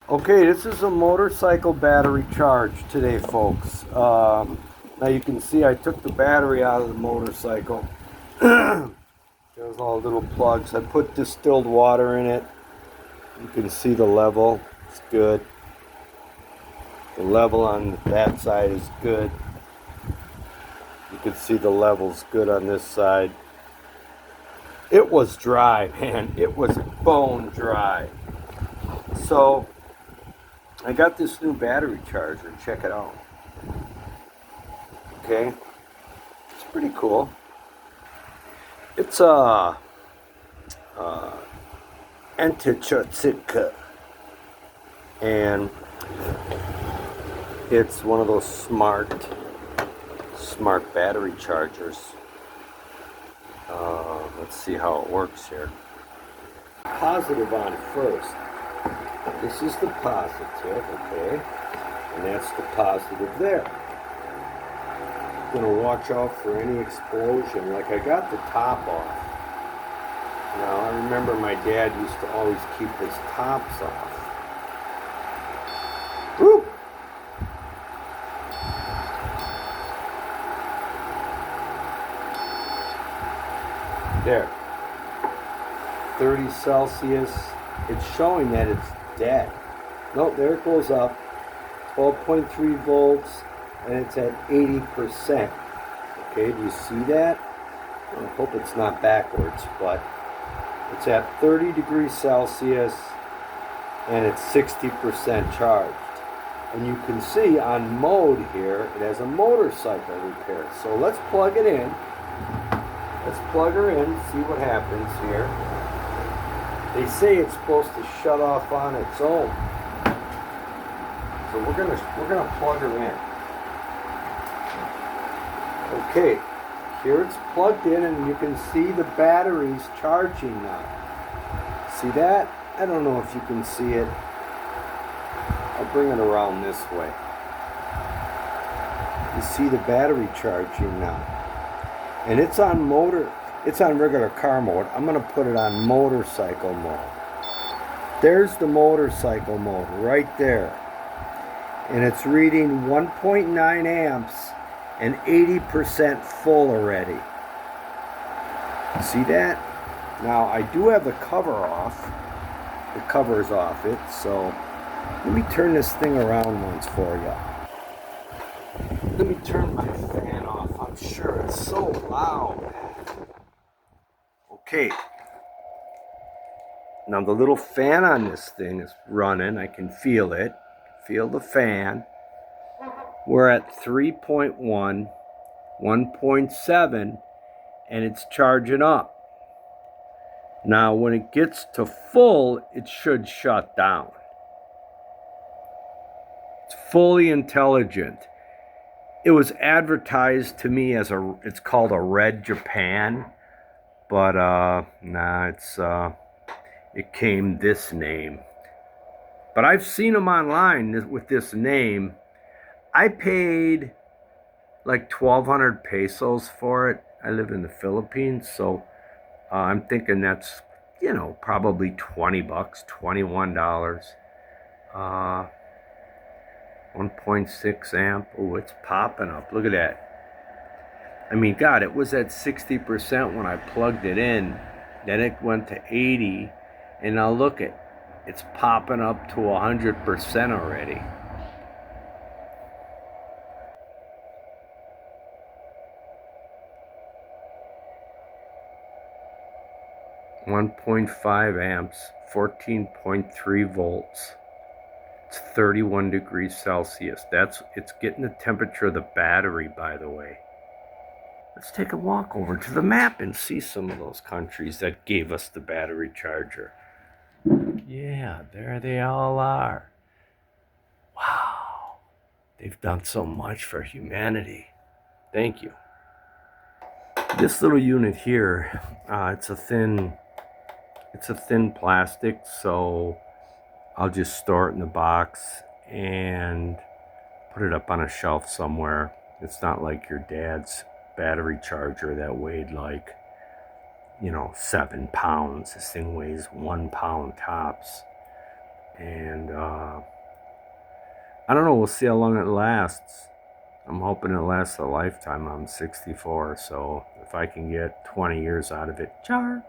Okay, this is a motorcycle battery charge today, folks. Now you can see I took the battery out of the motorcycle. There's all little plugs. I put distilled water in it. You can see the level. It's good. The level on that side is good. You can see the level's good on this side. It was dry, man. It was bone dry. So I got this new battery charger. Check it out. Okay, it's pretty cool. It's a Anhtczyx, and it's one of those smart battery chargers. Let's see how it works here. Positive on first. This is the positive, okay, and that's the positive there. Gonna watch out for any explosion. Like, I got the top off. Now I remember my dad used to always keep his tops off. Woo! There. 30 Celsius. It's showing that it's dead. No, there it goes up. 12.3 volts. And it's at 80%. Okay, do you see that? I hope it's not backwards, but it's at 30 degrees Celsius and it's 60% charged. And you can see on mode here, it has a motorcycle repair. So let's plug it in. Let's plug her in, see what happens here. They say it's supposed to shut off on its own. So we're gonna plug her in. Okay, here it's plugged in and you can see the battery's charging now. See that? I don't know if you can see it. I'll bring it around this way. You see the battery charging now. And it's on regular car mode. I'm going to put it on motorcycle mode. There's the motorcycle mode right there. And it's reading 1.9 amps. And 80% full already. See that? Now I do have the cover off. The cover's off it, so let me turn this thing around once for you. Let me turn my fan off. I'm sure it's so loud. Okay. Now the little fan on this thing is running. I can feel it. Feel the fan. We're at 3.1, 1.7, and it's charging up. Now, when it gets to full, it should shut down. It's fully intelligent. It was advertised to me as it's called a Red Japan, but nah, it came this name. But I've seen them online with this name. I paid like 1,200 pesos for it. I live in the Philippines, so I'm thinking that's, probably 20 bucks, $21. 1.6 amp. Oh, it's popping up. Look at that. I mean, God, it was at 60% when I plugged it in. Then it went to 80, and now look it's popping up to 100% already. 1.5 amps, 14.3 volts. It's 31 degrees Celsius. It's getting the temperature of the battery, by the way. Let's take a walk over to the map and see some of those countries that gave us the battery charger. Yeah, there they all are. Wow. They've done so much for humanity. Thank you. This little unit here, it's a thin plastic, so I'll just store it in the box and put it up on a shelf somewhere. It's not like your dad's battery charger that weighed like, 7 pounds. This thing weighs 1 pound tops. And I don't know, we'll see how long it lasts. I'm hoping it lasts a lifetime. I'm 64, so if I can get 20 years out of it, char.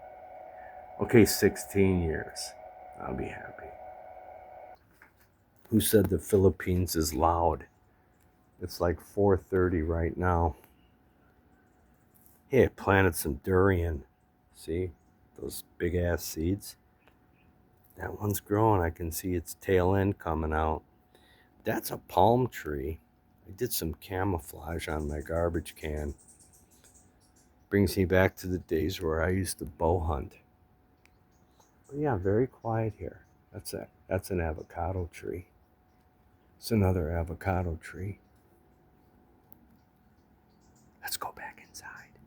Okay, 16 years. I'll be happy. Who said the Philippines is loud? It's like 4:30 right now. Hey, I planted some durian. See those big ass seeds? That one's growing. I can see its tail end coming out. That's a palm tree. I did some camouflage on my garbage can. Brings me back to the days where I used to bow hunt. But yeah, very quiet here. That's an avocado tree. It's another avocado tree. Let's go back inside.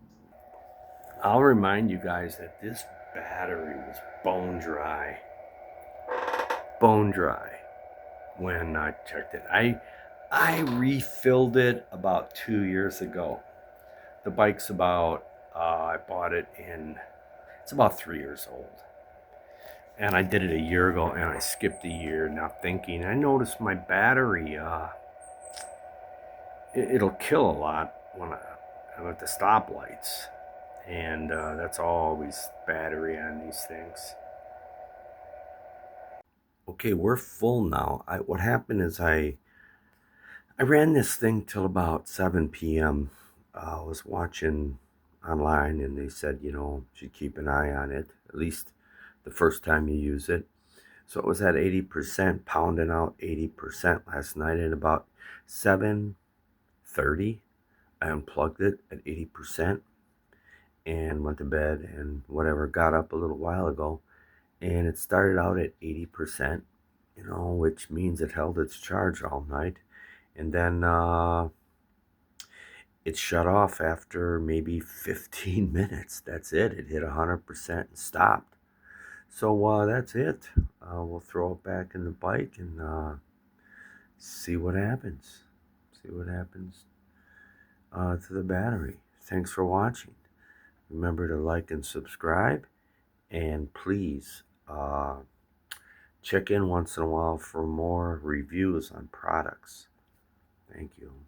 I'll remind you guys that this battery was bone dry. Bone dry when I checked it. I refilled it about 2 years ago. The bike's about, I bought it in, it's about 3 years old. And I did it a year ago and I skipped a year not thinking. I noticed my battery, it'll kill a lot when I'm at the stoplights. And that's always battery on these things. Okay, we're full now. What happened is I ran this thing till about 7 p.m. I was watching online and they said, you know, you should keep an eye on it, at least the first time you use it. So it was at 80%, pounding out 80% last night. At about 7:30, I unplugged it at 80% and went to bed and whatever, got up a little while ago and it started out at 80%, you know, which means it held its charge all night. And then it shut off after maybe 15 minutes. That's it. It hit 100% and stopped. So that's it. We'll throw it back in the bike and see what happens. See what happens to the battery. Thanks for watching. Remember to like and subscribe. And please check in once in a while for more reviews on products. Thank you.